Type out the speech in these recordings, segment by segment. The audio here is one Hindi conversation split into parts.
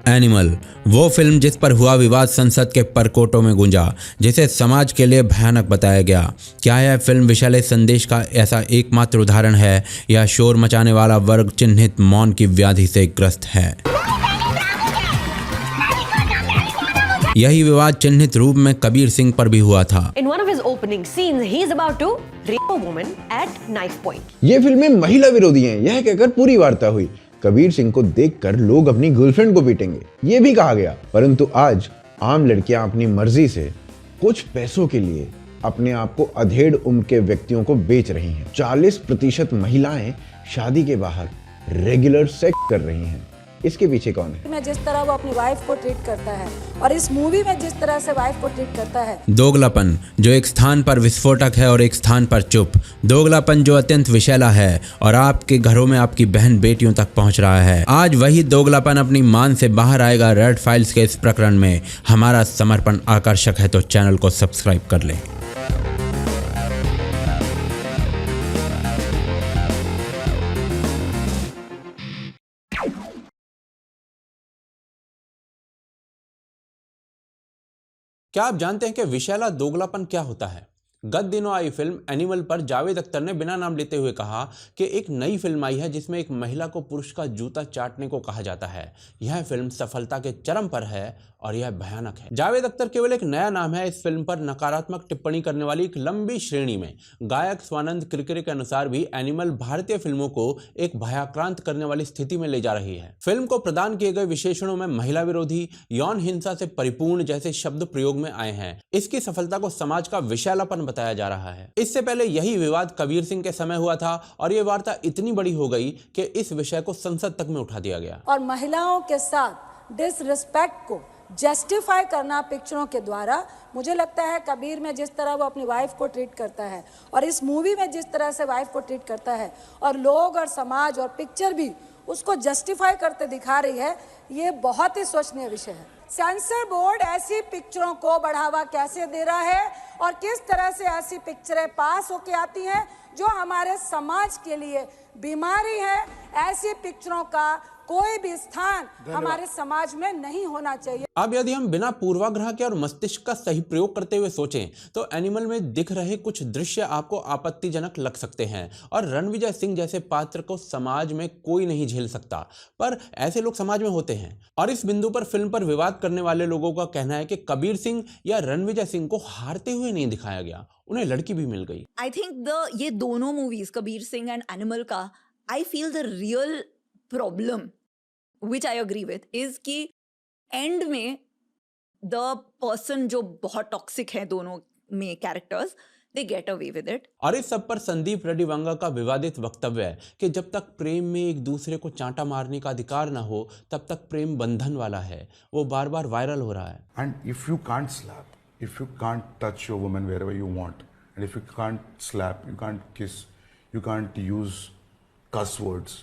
एनिमल, वो फिल्म जिस पर हुआ विवाद संसद के परकोटों में गूंजा, जिसे समाज के लिए भयानक बताया गया। क्या यह फिल्म विशाल संदेश का ऐसा एकमात्र उदाहरण है या शोर मचाने वाला वर्ग चिन्हित मौन की व्याधि से ग्रस्त है? यही विवाद चिन्हित रूप में कबीर सिंह पर भी हुआ था। In one of his opening scenes, he is about to rape a woman at knife point. ये फिल्में महिला विरोधी हैं, यह कहकर पूरी वार्ता हुई। कबीर सिंह को देखकर लोग अपनी गर्लफ्रेंड को पीटेंगे, ये भी कहा गया। परंतु आज आम लड़कियां अपनी मर्जी से कुछ पैसों के लिए अपने आप को अधेड़ उम्र के व्यक्तियों को बेच रही हैं। 40% महिलाएं शादी के बाहर रेगुलर सेक्स कर रही हैं। इसके पीछे कौन है? में जिस तरह वो अपनी वाइफ को ट्रीट करता है और इस मूवी में जिस तरह से वाइफ को ट्रीट करता है। दोगलापन जो एक स्थान पर विस्फोटक है और एक स्थान पर चुप। दोगलापन जो अत्यंत विषैला है और आपके घरों में आपकी बहन बेटियों तक पहुंच रहा है। आज वही दोगलापन अपनी मान से बाहर आएगा रेड फाइल्स के इस प्रकरण में। हमारा समर्पण आकर्षक है तो चैनल को सब्सक्राइब कर लें। क्या आप जानते हैं कि विशैला दोगलापन क्या होता है? गत दिनों आई फिल्म एनिमल पर जावेद अख्तर ने बिना नाम लेते हुए कहा कि एक नई फिल्म आई है जिसमें एक महिला को पुरुष का जूता चाटने को कहा जाता है। यह फिल्म सफलता के चरम पर है और यह भयानक है। जावेद अख्तर केवल एक नया नाम है। इस फिल्म पर नकारात्मक टिप्पणी करने वाली एक लंबी श्रेणी में गायक स्वानंद किरकिरे के अनुसार भी एनिमल भारतीय फिल्मों को एक भयाक्रांत करने वाली स्थिति में ले जा रही है। फिल्म को प्रदान किए गए विशेषणों में महिला विरोधी, यौन हिंसा से परिपूर्ण जैसे शब्द प्रयोग में आए हैं। इसकी सफलता को समाज का विशैलापन बताया जा रहा है। इससे पहले यही विवाद कबीर सिंह के समय हुआ था और यह वार्ता इतनी बड़ी हो गई कि इस विषय को संसद तक में उठा दिया गया। और महिलाओं के साथ डिसरिस्पेक्ट को जस्टिफाई करना पिक्चरों के द्वारा, मुझे लगता है कबीर में जिस तरह वो अपनी वाइफ को ट्रीट करता है और इस मूवी में जिस तरह से वाइफ को ट्रीट करता है और लोग और समाज और पिक्चर भी उसको जस्टिफाई करते दिखा रही है, ये बहुत ही सोचनीय विषय है। सेंसर बोर्ड ऐसी पिक्चरों को बढ़ावा कैसे दे रहा है और किस तरह से ऐसी पिक्चरें पास होके आती हैं जो हमारे समाज के लिए बीमारी है। ऐसी पिक्चरों का कोई भी स्थान हमारे समाज में नहीं होना चाहिए। अब यदि हम बिना पूर्वाग्रह के और मस्तिष्क का सही प्रयोग करते हुए सोचें तो एनिमल में दिख रहे कुछ दृश्य आपको आपत्तिजनक लग सकते हैं और रणविजय सिंह जैसे पात्र को समाज में कोई नहीं झेल सकता, पर ऐसे लोग समाज में होते हैं। और इस बिंदु पर फिल्म पर विवाद करने वाले लोगों का कहना है कि कबीर सिंह या रणविजय सिंह को हारते हुए नहीं दिखाया गया, उन्हें लड़की भी मिल गई। आई थिंक ये दोनों movies Kabir Singh and Animal का, I feel the real problem which I agree with is कि एंड में the person जो बहुत टॉक्सिक है दोनों में characters, they get away with it। और इस सब पर संदीप रेड्डी वंगा का विवादित वक्तव्य है कि जब तक प्रेम में एक दूसरे को चांटा मारने का अधिकार ना हो तब तक प्रेम बंधन वाला है। वो बार बार वायरल हो रहा है। And if you can't slap, if you can't touch your woman wherever you want, and if you can't slap, you can't kiss, you can't use cuss words,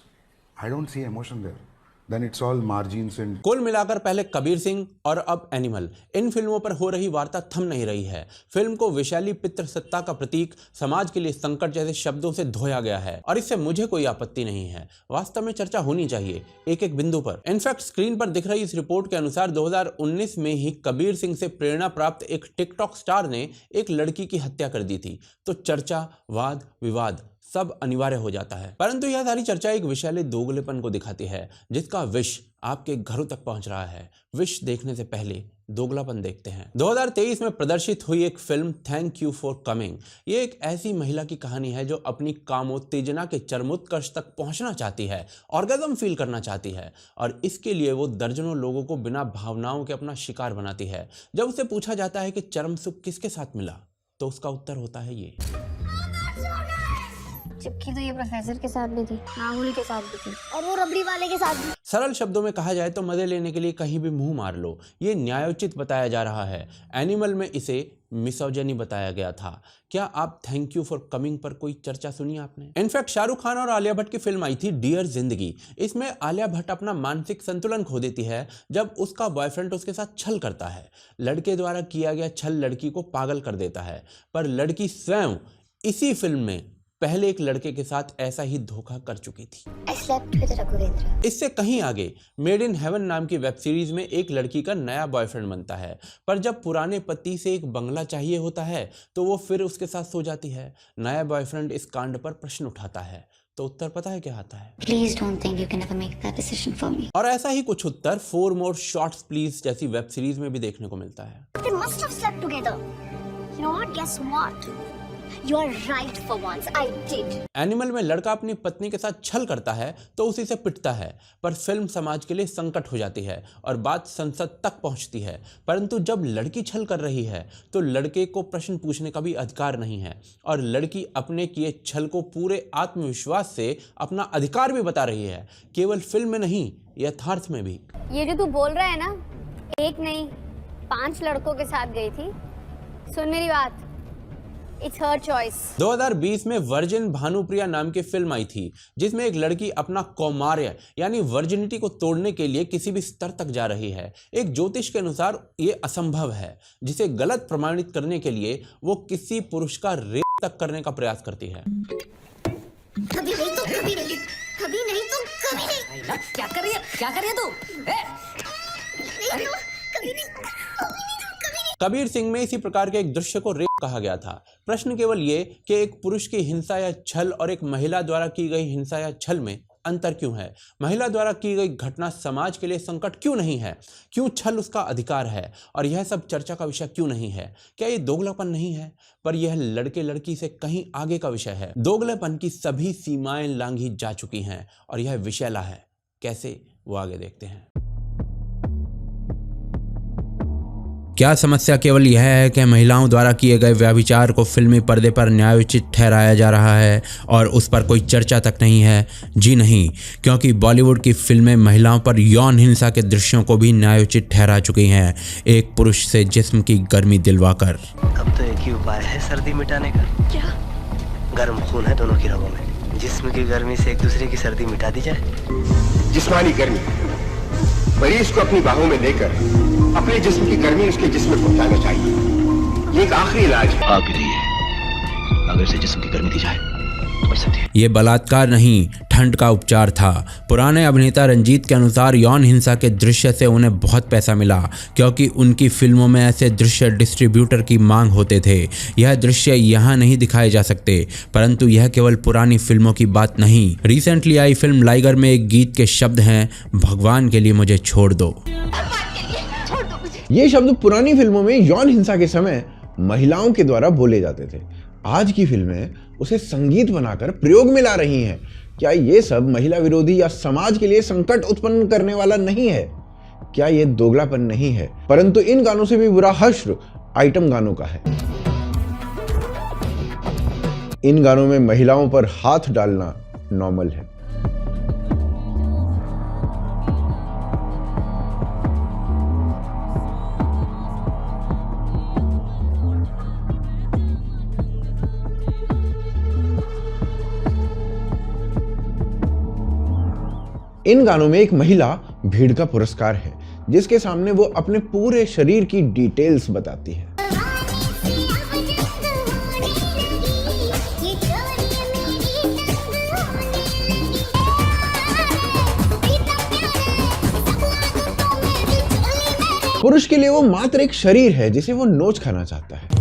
I don't see emotion there। Then it's all margins and... कुल मिलाकर पहले कबीर सिंह और अब एनिमल, इन फिल्मों पर हो रही वार्ता थम नहीं रही है। फिल्म को वैशाली पितृसत्ता का प्रतीक, समाज के लिए संकट जैसे शब्दों से धोया गया है और इससे मुझे कोई आपत्ति नहीं है। वास्तव में चर्चा होनी चाहिए एक एक बिंदु पर। इनफैक्ट स्क्रीन पर दिख रही इस रिपोर्ट के अनुसार 2019 में ही कबीर सिंह से प्रेरणा प्राप्त एक टिकटॉक स्टार ने एक लड़की की हत्या कर दी थी, तो चर्चा, वाद विवाद सब अनिवार्य हो जाता है। परंतु यह सारी चर्चा एक विशैले दोगलेपन को दिखाती है जिसका विष आपके घरों तक पहुंच रहा है। विष देखने से पहले दोगलापन देखते हैं। 2023 में प्रदर्शित हुई एक film thank you for coming, ये एक ऐसी महिला की कहानी है जो अपनी कामोत्तेजना के चरमोत्कर्ष तक पहुंचना चाहती है, ऑर्गेज्म फील करना चाहती है और इसके लिए वो दर्जनों लोगों को बिना भावनाओं के अपना शिकार बनाती है। जब उसे पूछा जाता है कि चरम सुख किसके साथ मिला तो उसका उत्तर होता है ये। चिपकी तो ये प्रोफेसर के साथ भी थी, राहुल के साथ भी थी और वो रबड़ी वाले के साथ भी। सरल शब्दों में कहा जाए तो मजे लेने के लिए कहीं भी मुंह मार लो, ये न्यायोचित बताया जा रहा है। एनिमल में इसे मिसोजिनी बताया गया था। क्या आप थैंक यू फॉर कमिंग पर कोई चर्चा सुनी आपने? इनफैक्ट शाहरुख खान और आलिया भट्ट की फिल्म आई थी डियर जिंदगी। इसमें आलिया भट्ट अपना मानसिक संतुलन खो देती है जब उसका बॉयफ्रेंड उसके साथ छल करता है। लड़के द्वारा किया गया छल लड़की को पागल कर देता है, पर लड़की स्वयं इसी फिल्म में पहले एक लड़के के साथ ऐसा ही धोखा कर चुकी थी। I slept with Raghavendra. इससे कहीं आगे मेड इन हेवन नाम की वेब सीरीज में एक लड़की का नया बॉयफ्रेंड बनता है, पर जब पुराने पति से एक बंगला चाहिए होता है तो वो फिर उसके साथ सो जाती है। नया बॉयफ्रेंड इस कांड पर प्रश्न उठाता है तो उत्तर पता है क्या आता है? Please don't think you can ever make that decision for me. और ऐसा ही कुछ उत्तर 4 More Shots Please जैसी वेब सीरीज में भी देखने को मिलता है। They must have slept together. You know what? Guess what? You are right for once. I did. Animal में लड़का अपनी पत्नी के साथ छल करता है तो उसी से पिटता है, पर फिल्म समाज के लिए संकट हो जाती है और बात संसद तक पहुंचती है। परंतु जब लड़की छल कर रही है तो लड़के को प्रश्न पूछने का भी अधिकार नहीं है और लड़की अपने किए छल को पूरे आत्मविश्वास से अपना अधिकार भी बता रही है, केवल फिल्म में नहीं यथार्थ में भी। ये जो तू बोल रहा है ना, एक नहीं 5 लड़कों के साथ गई थी। सुन मेरी बात, इट्स हर चॉइस। 2020 में वर्जिन भानुप्रिया नाम की फिल्म आई थी जिसमें एक लड़की अपना कौमार्य यानी वर्जिनिटी को तोड़ने के लिए किसी भी स्तर तक जा रही है। एक ज्योतिष के अनुसार ये असंभव है, जिसे गलत प्रमाणित करने के लिए वो किसी पुरुष का रेप तक करने का प्रयास करती है। कभी नहीं तो कभी नहीं, कभी नहीं तो कभी नहीं। क्या कर रही है तू? नहीं तो कभी नहीं, कभी नहीं तो कभी नहीं। कबीर सिंह में इसी प्रकार के एक दृश्य को रेप कहा गया था। प्रश्न केवल ये कि एक पुरुष की हिंसा या छल और एक महिला द्वारा की गई हिंसा या छल में अंतर क्यों है? महिला द्वारा की गई घटना समाज के लिए संकट क्यों नहीं है? क्यों छल उसका अधिकार है? और यह सब चर्चा का विषय क्यों नहीं है? क्या ये दोगलापन नहीं है? पर यह लड़के लड़की से कहीं आगे का विषय है। दोगलेपन की सभी सीमाएं लांघी जा चुकी हैं और यह विषैला है। कैसे, वो आगे देखते हैं। क्या समस्या केवल यह है कि महिलाओं द्वारा किए गए व्यभिचार को फिल्मी पर्दे पर न्यायोचित ठहराया जा रहा है और उस पर कोई चर्चा तक नहीं है? जी नहीं, क्योंकि बॉलीवुड की फिल्में महिलाओं पर यौन हिंसा के दृश्यों को भी न्यायोचित ठहरा चुकी हैं, एक पुरुष से जिस्म की गर्मी दिलवाकर। अब तो एक ही उपाय है सर्दी मिटाने का। क्या? गर्म खून है दोनों की रगों में, जिस्म की गर्मी से एक दूसरे की सर्दी मिटा दी जाए। जिस्मानी गर्मी, मरीज को अपनी बाहों में लेकर अपने जिस्म की गर्मी उसके जिस्म में पहुंचाना चाहिए। ये एक आखिरी इलाज है। आखिरी है, अगर से जिस्म की गर्मी दी जाए तो कर सकती है। ये बलात्कार नहीं, ठंड का उपचार था। पुराने अभिनेता रंजीत के अनुसार यौन हिंसा के दृश्य से उन्हें बहुत पैसा मिला क्योंकि उनकी फिल्मों में ऐसे दृश्य डिस्ट्रीब्यूटर की मांग होते थे। यह दृश्य यहाँ नहीं दिखाए जा सकते, परंतु यह केवल पुरानी फिल्मों की बात नहीं। रिसेंटली आई फिल्म लाइगर में एक गीत के शब्द हैं, भगवान के लिए मुझे छोड़ दो। ये शब्द पुरानी फिल्मों में यौन हिंसा के समय महिलाओं के द्वारा बोले जाते थे। आज की फिल्में उसे संगीत बनाकर प्रयोग में ला रही हैं। क्या ये सब महिला विरोधी या समाज के लिए संकट उत्पन्न करने वाला नहीं है? क्या ये दोगलापन नहीं है? परंतु इन गानों से भी बुरा हश्र आइटम गानों का है। इन गानों में महिलाओं पर हाथ डालना नॉर्मल है। इन गानों में एक महिला भीड़ का पुरस्कार है जिसके सामने वो अपने पूरे शरीर की डिटेल्स बताती है। पुरुष के लिए वो मात्र एक शरीर है जिसे वो नोच खाना चाहता है।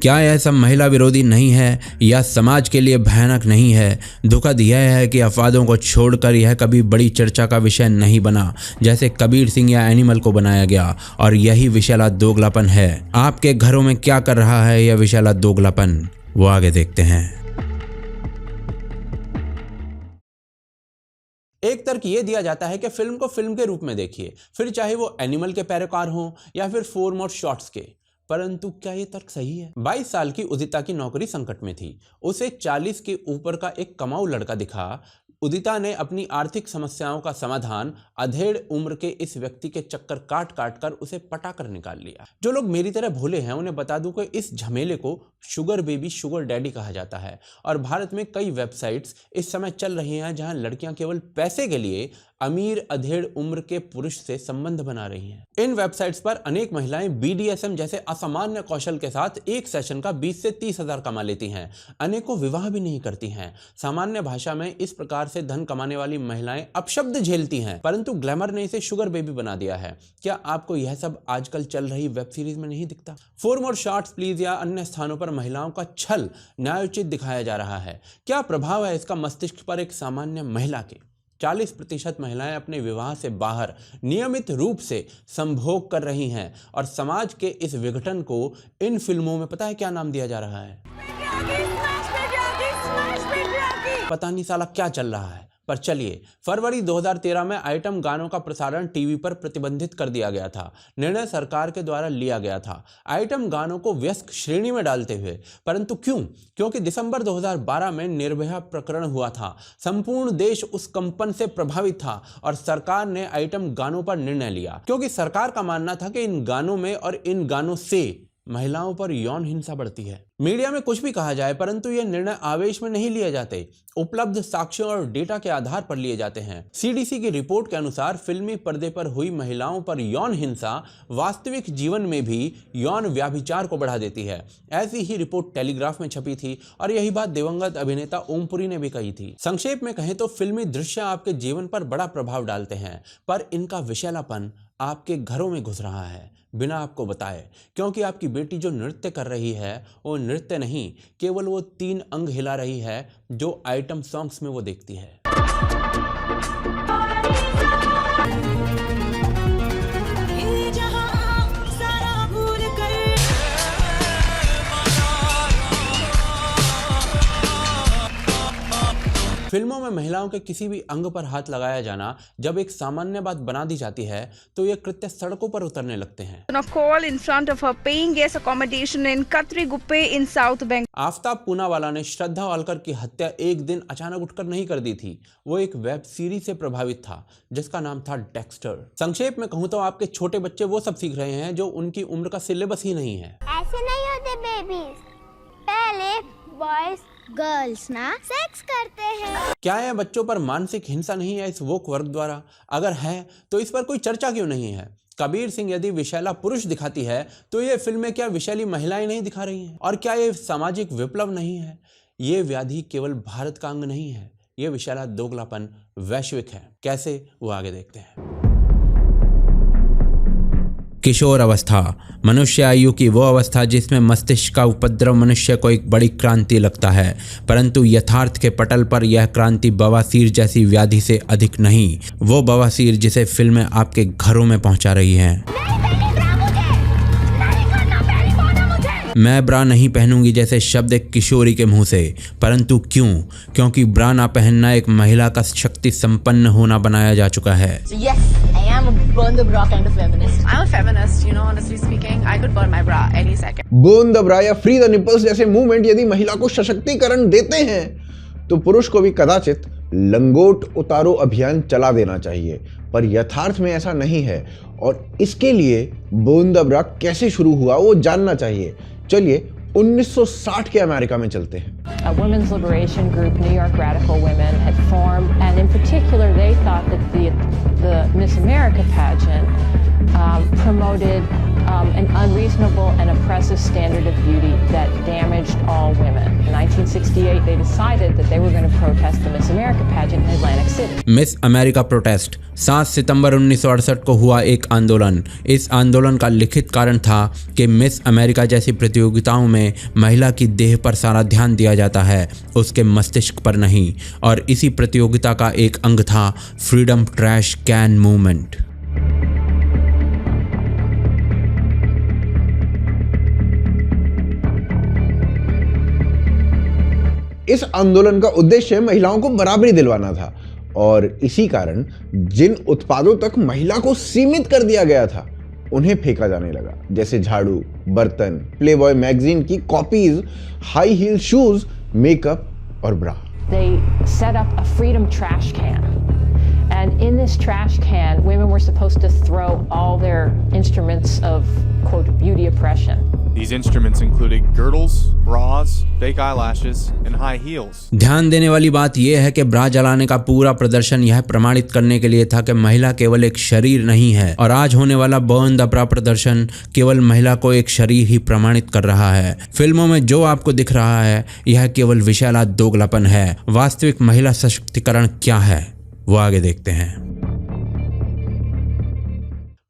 क्या यह सब महिला विरोधी नहीं है या समाज के लिए भयानक नहीं है? दुखद यह है कि अफवादों को छोड़कर यह कभी बड़ी चर्चा का विषय नहीं बना, जैसे कबीर सिंह या एनिमल को बनाया गया, और यही विशाला दोगलापन है। आपके घरों में क्या कर रहा है यह विशाला दोगलापन? वो आगे देखते हैं। एक तर्क ये दिया जाता है कि फिल्म को फिल्म के रूप में देखिए, फिर चाहे वो एनिमल के पैरोकार हों या फिर 4 More शॉट्स के। परंतु क्या ये तर्क सही है? 22 साल की उदिता की नौकरी संकट में थी। उसे 40 के ऊपर का एक कमाऊ लड़का दिखा उदिता ने अपनी आर्थिक समस्याओं का समाधान अधेड़ उम्र के इस व्यक्ति के चक्कर काट काट कर उसे पटाकर निकाल लिया। जो लोग मेरी तरह भोले हैं उन्हें बता दूं कि इस झमेले को शुगर बेबी शुगर डैडी कहा जाता है और भारत में कई वेबसाइट्स इस समय चल रही हैं जहां लड़कियां केवल पैसे के लिए अमीर अधेड़ उम्र के पुरुष से संबंध बना रही हैं। इन वेबसाइट्स पर अनेक महिलाएं BDSM जैसे असामान्य कौशल के साथ एक सेशन का 20 से 30 हजार कमा लेती हैं। अनेकों विवाह भी नहीं करती हैं। सामान्य भाषा में इस प्रकार से धन कमाने वाली महिलाएं अपशब्द झेलती हैं, परंतु ग्लैमर ने इसे शुगर बेबी बना दिया है। क्या आपको यह सब आजकल चल रही वेब सीरीज में नहीं दिखता? फॉर मोर शॉर्ट्स प्लीज या अन्य स्थानों पर महिलाओं का छल न्यायोचित दिखाया जा रहा है। क्या प्रभाव है इसका मस्तिष्क पर एक सामान्य महिला के? 40% महिलाएं अपने विवाह से बाहर नियमित रूप से संभोग कर रही हैं और समाज के इस विघटन को इन फिल्मों में पता है क्या नाम दिया जा रहा है? पता नहीं साला क्या चल रहा है। पर चलिए, फरवरी 2013 में आइटम गानों का प्रसारण टीवी पर प्रतिबंधित कर दिया गया था। निर्णय सरकार के द्वारा लिया गया था आइटम गानों को व्यस्क श्रेणी में डालते हुए। परंतु क्यों? क्योंकि दिसंबर 2012 में निर्भया प्रकरण हुआ था। संपूर्ण देश उस कंपन से प्रभावित था और सरकार ने आइटम गानों पर निर्णय लिया, क्योंकि सरकार का मानना था कि इन गानों में और इन गानों से महिलाओं पर यौन हिंसा बढ़ती है। मीडिया में कुछ भी कहा जाए, परंतु ये निर्णय आवेश में नहीं लिए जाते, उपलब्ध साक्ष्यों और डेटा के आधार पर लिए जाते हैं। CDC की रिपोर्ट के अनुसार फिल्मी पर्दे पर हुई महिलाओं पर यौन हिंसा वास्तविक जीवन में भी यौन व्याभिचार को बढ़ा देती है। ऐसी ही रिपोर्ट टेलीग्राफ में छपी थी और यही बात दिवंगत अभिनेता ओमपुरी ने भी कही थी। संक्षेप में कहें तो फिल्मी दृश्य आपके जीवन पर बड़ा प्रभाव डालते हैं, पर इनका विषैलापन आपके घरों में घुस रहा है बिना आपको बताए, क्योंकि आपकी बेटी जो नृत्य कर रही है वो नृत्य नहीं, केवल वो 3 अंग हिला रही है जो आइटम सॉन्ग्स में वो देखती है। फिल्मों में महिलाओं के किसी भी अंग पर हाथ लगाया जाना जब एक सामान्य बात बना दी जाती है तो ये कृत्य सड़कों पर उतरने लगते हैं। आफ्ताब पूनावाला ने श्रद्धा वालकर की हत्या एक दिन अचानक उठकर नहीं कर दी थी। वो एक वेब सीरीज से प्रभावित था जिसका नाम था डेक्स्टर। संक्षेप में कहूँ तो आपके छोटे बच्चे वो सब सीख रहे हैं जो उनकी उम्र का सिलेबस ही नहीं है। ऐसे नहीं होते बेबीज, पहले बॉयज गर्ल्स ना सेक्स करते हैं। क्या यह बच्चों पर मानसिक हिंसा नहीं है इस वोक वर्ग द्वारा? अगर है तो इस पर कोई चर्चा क्यों नहीं है? कबीर सिंह यदि विशैला पुरुष दिखाती है तो ये फिल्में क्या विशैली महिलाएं नहीं दिखा रही हैं? और क्या ये सामाजिक विप्लव नहीं है? ये व्याधि केवल भारत का अंग नहीं है, ये विशैला दोगलापन वैश्विक है। कैसे, वो आगे देखते हैं। किशोर अवस्था, मनुष्य आयु की वो अवस्था जिसमें मस्तिष्क का उपद्रव मनुष्य को एक बड़ी क्रांति लगता है, परंतु यथार्थ के पटल पर यह क्रांति बवासीर जैसी व्याधि से अधिक नहीं, वो बवासीर जिसे फिल्में आपके घरों में पहुंचा रही हैं। मैं ब्रा नहीं पहनूंगी जैसे शब्द एक किशोरी के मुंह से, परंतु क्यों? क्योंकि ब्रा ना पहनना एक महिला का शक्ति संपन्न होना बनाया जा चुका है। Burn the bra kind of feminist. I'm a feminist, you know, honestly speaking. I could burn my bra any second. Burn the bra या free the nipples जैसे मूवमेंट यदि महिला को सशक्तिकरण देते हैं तो पुरुष को भी कदाचित लंगोट उतारो अभियान चला देना चाहिए, पर यथार्थ में ऐसा नहीं है और इसके लिए burn the bra कैसे शुरू हुआ वो जानना चाहिए। चलिए 1960 के अमेरिका में चलते हैं। A women's liberation group, New York Radical Women, had formed, and in particular, they thought that the Miss America pageant promoted an unreasonable and oppressive standard of beauty that damaged all women. In 1968, they decided that they were going to protest the Miss America pageant in Atlantic City. Miss America protest 7 सितंबर 1968 को हुआ एक आंदोलन। इस आंदोलन का लिखित कारण था कि मिस अमेरिका जैसी प्रतियोगिताओं में महिला की देह पर सारा ध्यान दिया जाता है, उसके मस्तिष्क पर नहीं, और इसी प्रतियोगिता का एक अंग था फ्रीडम ट्रैश कैन मूवमेंट। इस आंदोलन का उद्देश्य महिलाओं को बराबरी दिलवाना था और इसी कारण जिन उत्पादों तक महिला को सीमित कर दिया गया था उन्हें फेंका जाने लगा, जैसे झाड़ू, बर्तन, प्लेबॉय मैगजीन की copies, high heel shoes, makeup और ब्रा। they set up a freedom trash can. And in this trash can, women were supposed to throw all their instruments of, quote, beauty oppression. These instruments included girdles, bras, fake eyelashes, and high heels. ध्यान देने वाली बात यह है कि ब्रा जलाने का पूरा प्रदर्शन यह प्रमाणित करने के लिए था कि महिला केवल एक शरीर नहीं है, और आज होने वाला बर्न द ब्रा प्रदर्शन केवल महिला को एक शरीर ही प्रमाणित कर रहा है। फिल्मों में जो आपको दिख रहा है यह केवल विशाला दोगलापन है। वास्तविक महिला सशक्तिकरण क्या है वो आगे देखते हैं।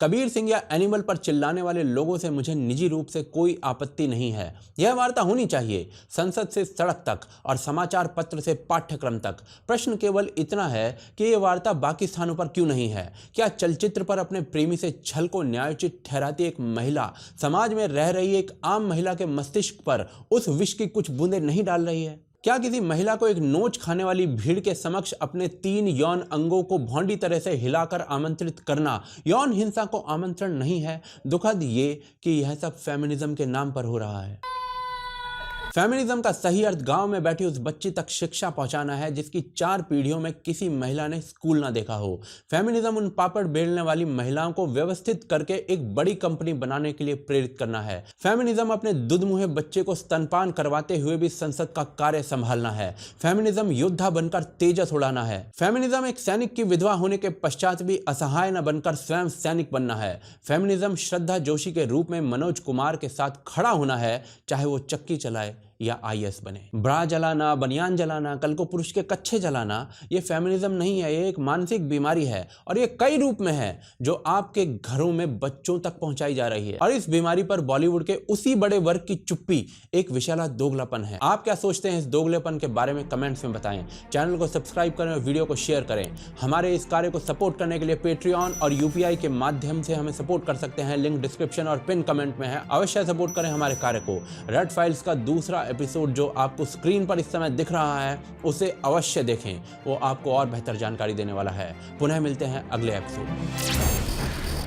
कबीर सिंह या एनिमल पर चिल्लाने वाले लोगों से मुझे निजी रूप से कोई आपत्ति नहीं है। यह वार्ता होनी चाहिए, संसद से सड़क तक और समाचार पत्र से पाठ्यक्रम तक। प्रश्न केवल इतना है कि यह वार्ता बाकी स्थानों पर क्यों नहीं है। क्या चलचित्र पर अपने प्रेमी से छल को न्यायोचित ठहराती एक महिला समाज में रह रही एक आम महिला के मस्तिष्क पर उस विष की कुछ बूंदें नहीं डाल रही है? क्या किसी महिला को एक नोच खाने वाली भीड़ के समक्ष अपने 3 यौन अंगों को भौंडी तरह से हिलाकर आमंत्रित करना यौन हिंसा को आमंत्रण नहीं है? दुखद ये कि यह सब फेमिनिज्म के नाम पर हो रहा है। फेमिनिज्म का सही अर्थ गांव में बैठी उस बच्ची तक शिक्षा पहुंचाना है जिसकी 4 पीढ़ियों में किसी महिला ने स्कूल ना देखा हो। फेमिनिज्म उन पापड़ बेलने वाली महिलाओं को व्यवस्थित करके एक बड़ी कंपनी बनाने के लिए प्रेरित करना है। फेमिनिज्म अपने दुधमुहे बच्चे को स्तनपान करवाते हुए भी संसद का कार्य संभालना है। फेमिनिज्म योद्धा बनकर तेजस उड़ाना है। फेमिनिज्म एक सैनिक की विधवा होने के पश्चात भी असहाय न बनकर स्वयं सैनिक बनना है। फेमिनिज्म श्रद्धा जोशी के रूप में मनोज कुमार के साथ खड़ा होना है, चाहे वो चक्की चलाए या आईएएस बने। ब्रा जलाना, बनियान जलाना, कल को पुरुष के कच्छे जलाना, ये फेमिनिज्म नहीं है, ये एक मानसिक बीमारी है और ये कई रूप में है जो आपके घरों में बच्चों तक पहुंचाई जा रही है। और इस बीमारी पर बॉलीवुड के उसी बड़े वर्ग की चुप्पी एक विशाला दोगलापन है। आप क्या सोचते हैं इस दोगलेपन के बारे में कमेंट्स में बताएं। चैनल को सब्सक्राइब करें और वीडियो को शेयर करें। हमारे इस कार्य को सपोर्ट करने के लिए पेट्रियन और यूपीआई के माध्यम से हमें सपोर्ट कर सकते हैं। लिंक डिस्क्रिप्शन और पिन कमेंट में है। अवश्य सपोर्ट करें हमारे कार्य को। रेड फाइल्स का दूसरा एपिसोड जो आपको स्क्रीन पर इस समय दिख रहा है उसे अवश्य देखें, वो आपको और बेहतर जानकारी देने वाला है। पुनः मिलते हैं अगले एपिसोड में।